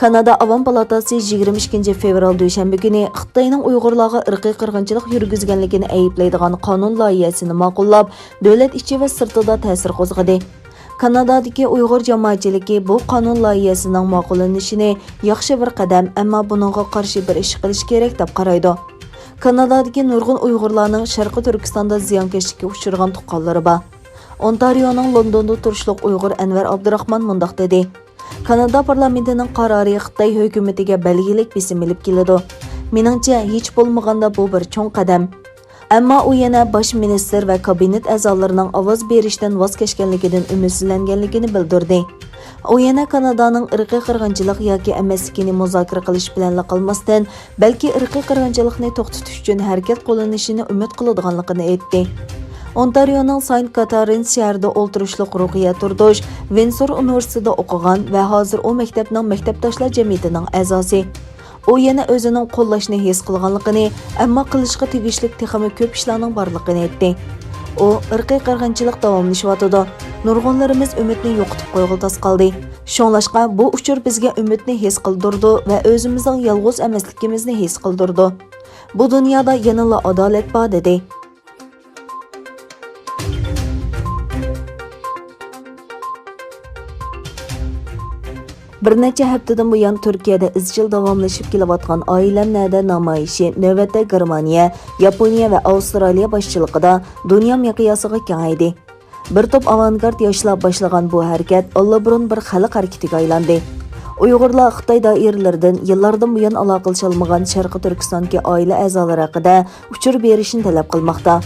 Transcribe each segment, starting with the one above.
Kanada Avam Palatası 22 fevral döşənbə günü Xitaynىڭ Uyğurlarga ırqi qırğınçılıq yürgüzgənligini ayıplaydigan qanun layihəsini ma'qullab, dövlət içi və sırtida təsir qozğadı. Kanadadakı Uyğur cəmiyyəti bu qanun layihəsinin ma'qullanışını yaxşı bir qədəm, amma bununğa qarşı bir iş qilish kerak deb qaraydı. Kanadadakı nurgun Uyğurlarning Sharqi Turkistonda ziyonkashlikka uchragan tuqqanlari bor. Ontarioning Londonda turishliq Uyğur Anvar Abdurahmon mundaq dedi. Kanada parlamentining qarori Xitoy hukumatiga belgilik besim olib keladi. Meningcha hech bo'lmaganda bu bir cho'ng qadam. Ammo u yana bosh ministr va kabinet a'zolarining ovoz berishdan voz kechganligidan umidsizlanganligini bildirdi. U yana Kanadaning irqiy qirg'inchilik yoki emasligini muzokara qilish bilan qolmasdan, balki irqiy qirg'inchilikni to'xtatish uchun harakat qo'llanishini umid qiladiganligini aytdi. Ontarioning Saint Catharines shahrida o'ltirishliq ruhiyat turdosh, Windsor universitetida o'qigan va hozir u maktabning maktabdoshlar jamiyatining a'zosi. U yana o'zining qo'llashni his qilganligini, ammo qilishga tegishli texmi ko'p ishlarning borligini aytdi. U irqiy qirg'inchilik davomlashyapti. Nurg'unlarimiz umidni yo'qotib qo'yg'iltas qoldi. Shunlashqa bu uchur bizga umidni his qildirdi va o'zimizning yolg'iz emasligimizni his qildirdi. Bu dunyoda yanada adolat bor dedi. Bir necha haftadan buyon Turkiyada izchil davomlashib kelayotgan a'ilem nەdə namoyishi navbatda Germaniya, Yaponiya va Avstraliya boshchiligida dunyo miqyosiga kengaydi. Bir to'p avangard yoshlar boshlagan bu harakat allaburun bir xalq harakatiga aylandi. Uyg'urlar Xitoy doiralaridan yillardan buyon aloqalasha olmagan Sharqi Turkistondagi oila a'zolari haqida uchur berishni talab qilmoqda.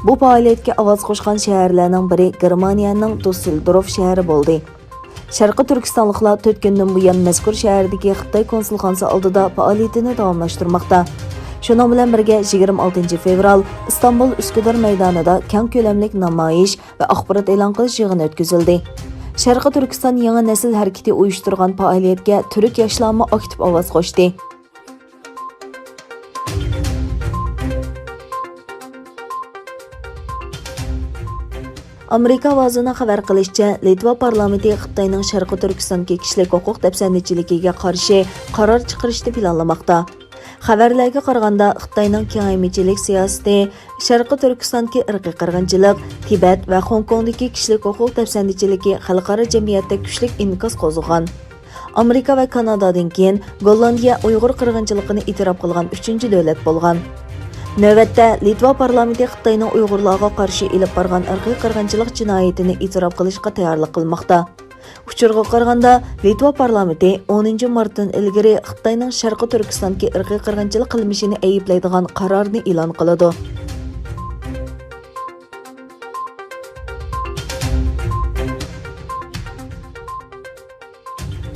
Bu faoliyatga ovoz qo'shgan shaharlarning biri Germaniyaning Düsseldorf shahri bo'ldi. Sharqi Turkistonliklar 4 kundan buyon mazkur shahardagi Xitoy konsulxonasi oldida faoliyatini davomlashtirmoqda. Shuning bilan birga 26 fevral İstanbul Üsküdar maydonida keng ko'lamlik namoyish va axborot e'lon qilish yig'ini o'tkazildi. Sharqi Turkiston yangi nasl harakati uyushtirgan faoliyatga turk yoshlarmi aktiv ovoz qo'shdi. Amerika ovozining xabar qilishicha, Litva parlamenti Xitoyning Sharqi Turkistondagi kishilik huquq dafsandichiligiga qarshi qaror chiqarishni planlamoqda. Xabarlarga qaraganda, Xitoyning kengaymichilik siyosati Sharqi Turkistondagi irqiy qirg'inchilik, Tibet va Hong Kongdagi kishilik huquq dafsandichiligi xalqaro jamiyatda kuchli inqos qo'zg'agan. Amerika va Kanadadan keyin Gollandiya Uyg'ur qirg'inchiligini e'tirof qilgan 3-chi davlat bo'lgan. Növbətdə Litva parlamenti Xitayning Uyg'urlarga qarshi ilib borgan irqiy qirg'inchilik jinoyatini e'tirof qilishga tayyorlik qilmoqda. Uchurga qaraganda, Litva parlamenti 10 martdan ilgari Xitayning Sharqi Turkistondagi irqiy qirg'inchilik qilmishini ayiblaydigan qarorni e'lon qiladi.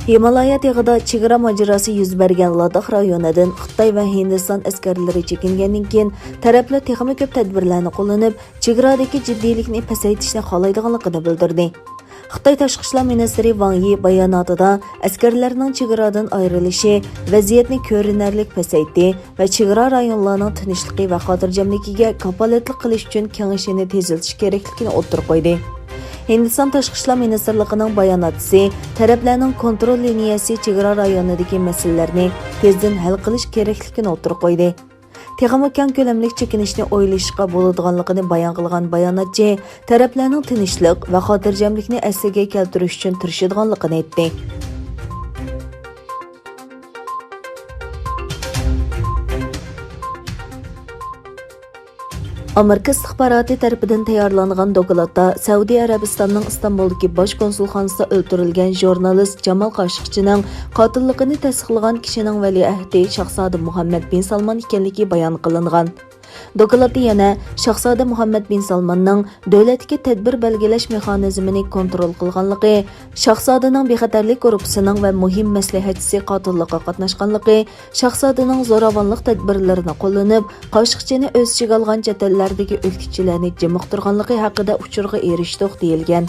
Himalaya tog'ida chegara mojarosi yuz bergan Ladakh rayonidan Xitoy va Hindiston askarlari chekingandan keyin taraflar texmi ko'p tadbirlarni qo'llanib, chegaradagi jiddiylikni pasaytirishni xohlaydiganligini bildirdi. Xitoy tashqi ishlar ministri Wang Yi bayonotida askarlarning chegaradan ayrilishi vaziyatni ko'rinarli pasaytdi va chegara rayonlarining tinchligi va xotirjamligiga kafolatlik qilish uchun kengashini tezlatish kerakligini o'ttirib qo'ydi. Hindiston tashqi ishlar ministrligining bayonotchisi taraflarning kontrol liniyasi chegara rayonidagi masalalarni tezdan hal qilish kerakligini o'ttirib qo'ydi. Texmi keng ko'lamli chekinishni o'ylashga bo'ladiganligini bayon qilgan bayonotchi taraflarning tinchlik va xotirjamlikni asliga keltirish uchun tirishadiganligini aytdi. Amerika istixboroti tarafidan tayyorlangan dokladda Saudiya Arabistonning Istanbuldagi bosh konsulxonasida o'ltirilgan jurnalist Jamal Qashqchining qotilligini tasdiqlagan kishining valiahdi Shahzoda Muhammad bin Salman ekanligi bayon qilingan. Dokladda yana Shahzoda Muhammad bin Salmanning davlatga tadbir belgilash mexanizmini kontrol qilganligi, Shahzodaning bexatarlik guruhining va muhim maslahatchisi qotillikqa qatnashganligi, Shahzodaning zo'ravonlik tadbirlarini qo'llanib, Qashqchini o'z ichiga olgan chetlardagi o'qituvchilarni jimoqtirganligi haqida uchurga erishdik deyilgan.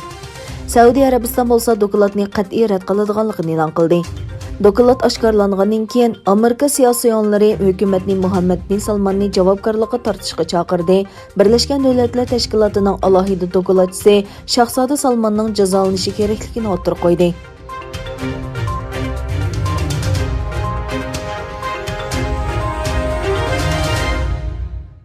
Saudiya Arabiston bo'lsa dokladni qat'iy rad qiladiganligini e'lon qildi. Doklad oshkorlangandan keyin Amerika siyosiyonlari ھۆكۈمەتنىڭ مۇھەممەد bin Salmanni javobgarlikqa tortishga chaqirdi. Birlashgan Davlatlar Tashkilotining alohida dokladchisi Shahzoda Salmanning jazolanishi kerakligini o'ttirib qo'ydi.